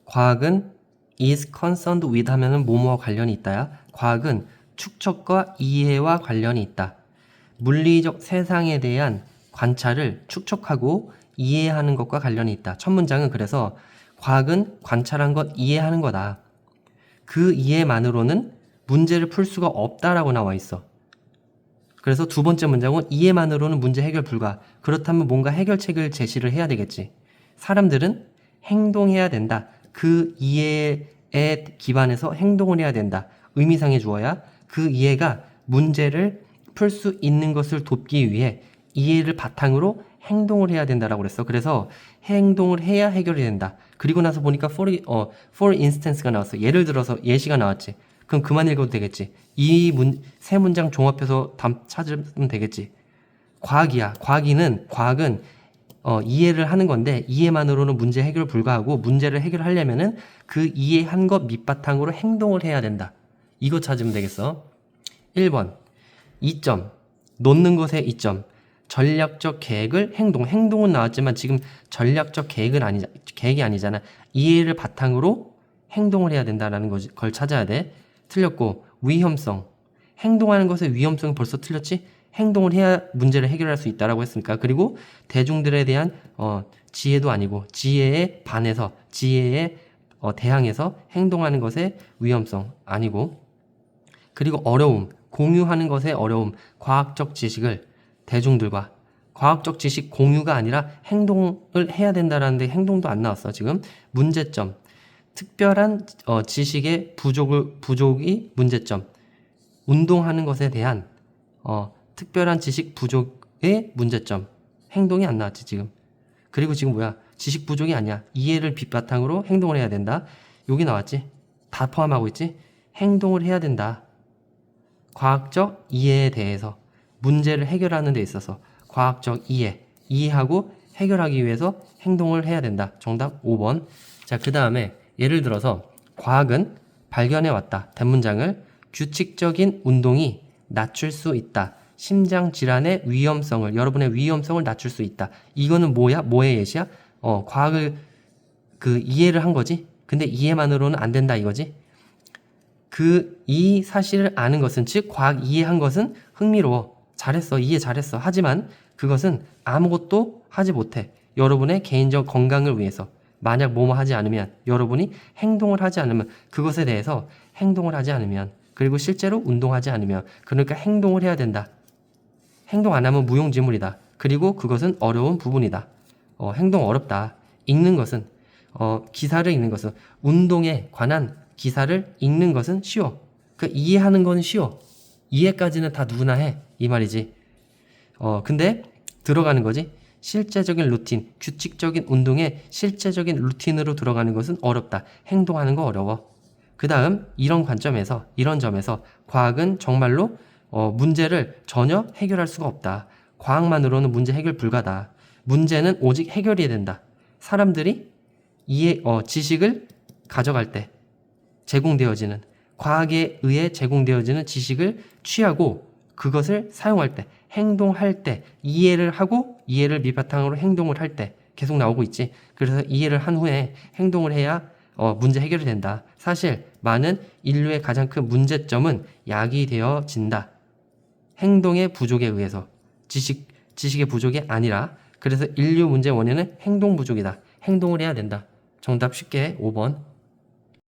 과학은 is concerned with 하면은 뭐뭐와 관련이 있다야. 과학은 축척과 이해와 관련이 있다. 물리적 세상에 대한 관찰을 축척하고 이해하는 것과 관련이 있다. 첫 문장은 그래서 과학은 관찰한 것 이해하는 거다. 그 이해만으로는 문제를 풀 수가 없다라고 나와 있어. 그래서 두 번째 문장은 이해만으로는 문제 해결 불가. 그렇다면 뭔가 해결책을 제시를 해야 되겠지. 사람들은 행동해야 된다. 그 이해에 기반해서 행동을 해야 된다. 의미상의 주어야. 그 이해가 문제를 풀 수 있는 것을 돕기 위해 이해를 바탕으로 행동을 해야 된다라고 그랬어. 그래서 행동을 해야 해결이 된다. 그리고 나서 보니까 for instance가 나왔어. 예를 들어서 예시가 나왔지. 그럼 그만 읽어도 되겠지. 세 문장 종합해서 답 찾으면 되겠지. 과학은 이해를 하는 건데 이해만으로는 문제 해결 불가하고 문제를 해결하려면은 그 이해한 것 밑바탕으로 행동을 해야 된다. 이거 찾으면 되겠어. 1번 이점 놓는 것의 이점 전략적 계획을 행동은 나왔지만 지금 전략적 계획이 아니잖아. 이해를 바탕으로 행동을 해야 된다라는 걸 찾아야 돼. 틀렸고 위험성 행동하는 것의 위험성이 벌써 틀렸지? 행동을 해야 문제를 해결할 수 있다라고 했으니까. 그리고 대중들에 대한 지혜도 아니고 지혜에 반해서 지혜에 대항해서 행동하는 것의 위험성 아니고. 그리고 어려움 공유하는 것의 어려움 과학적 지식을 대중들과 과학적 지식 공유가 아니라 행동을 해야 된다라는데 행동도 안 나왔어. 지금 문제점 특별한 지식의 부족이 문제점. 운동하는 것에 대한 특별한 지식 부족의 문제점. 행동이 안 나왔지 지금. 그리고 지금 뭐야? 지식 부족이 아니야. 이해를 밑바탕으로 행동을 해야 된다. 여기 나왔지? 다 포함하고 있지? 행동을 해야 된다. 과학적 이해에 대해서 문제를 해결하는 데 있어서 과학적 이해하고 해결하기 위해서 행동을 해야 된다. 정답 5번. 자, 그 다음에 예를 들어서 과학은 발견해왔다. 대문장을 규칙적인 운동이 낮출 수 있다. 심장 질환의 위험성을 여러분의 위험성을 낮출 수 있다. 이거는 뭐야? 뭐의 예시야? 과학을 이해를 한 거지. 근데 이해만으로는 안 된다 이거지. 이 사실을 아는 것은 즉 과학 이해한 것은 흥미로워. 잘했어. 이해 잘했어. 하지만 그것은 아무것도 하지 못해. 여러분의 개인적 건강을 위해서. 만약 뭐뭐 하지 않으면 여러분이 행동을 하지 않으면 그것에 대해서 행동을 하지 않으면 그리고 실제로 운동하지 않으면 그러니까 행동을 해야 된다. 행동 안 하면 무용지물이다. 그리고 그것은 어려운 부분이다. 행동 어렵다. 읽는 것은 기사를 읽는 것은 운동에 관한 기사를 읽는 것은 쉬워. 이해하는 건 쉬워. 이해까지는 다 누구나 해. 이 말이지. 근데 들어가는 거지. 실제적인 루틴, 규칙적인 운동에 실제적인 루틴으로 들어가는 것은 어렵다. 행동하는 거 어려워. 그 다음 이런 점에서 과학은 정말로 문제를 전혀 해결할 수가 없다. 과학만으로는 문제 해결 불가다. 문제는 오직 해결이 된다. 사람들이 지식을 가져갈 때 제공되어지는 과학에 의해 제공되어지는 지식을 취하고 그것을 사용할 때 행동할 때 이해를 하고 이해를 밑바탕으로 행동을 할 때 계속 나오고 있지. 그래서 이해를 한 후에 행동을 해야 문제 해결이 된다. 사실 많은 인류의 가장 큰 문제점은 야기되어진다. 행동의 부족에 의해서 지식의 부족이 아니라 그래서 인류 문제 원인은 행동 부족이다. 행동을 해야 된다. 정답 쉽게 5번.